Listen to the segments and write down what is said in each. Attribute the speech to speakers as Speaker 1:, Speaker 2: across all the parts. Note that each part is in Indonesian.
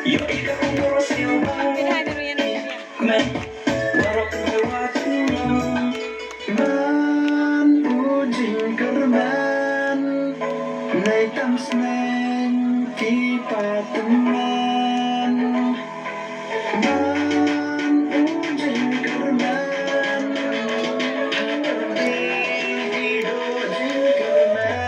Speaker 1: Yuk ikaw ang oras niyo ba? Men, warok na watching lang. Man ujing kerman, nay tamsneng kipateman. Man ujing kerman, pergi dojing kerman.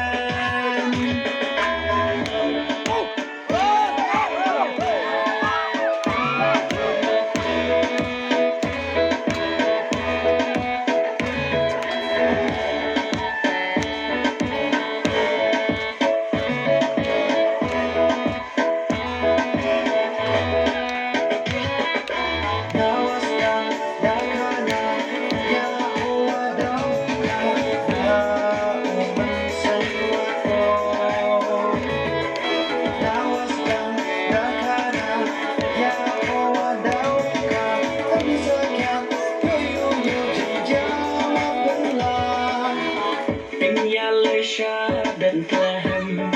Speaker 1: Dan Clem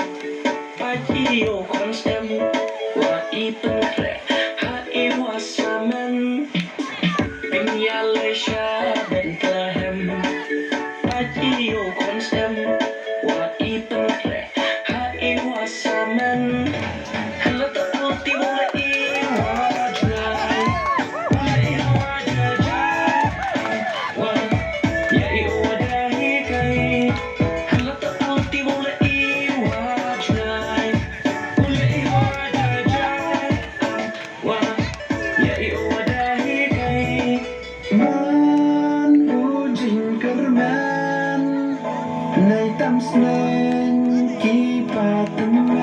Speaker 1: Pagio konstem Wa ipen kre Hai wasamen Pinyalesya dan Clem Pagio konstem Wa ipen kre Hai wasamen Halo tak putih mulai wajah Mulai wajah Wah Ya iwadahi kai nay tamsneng kipateman.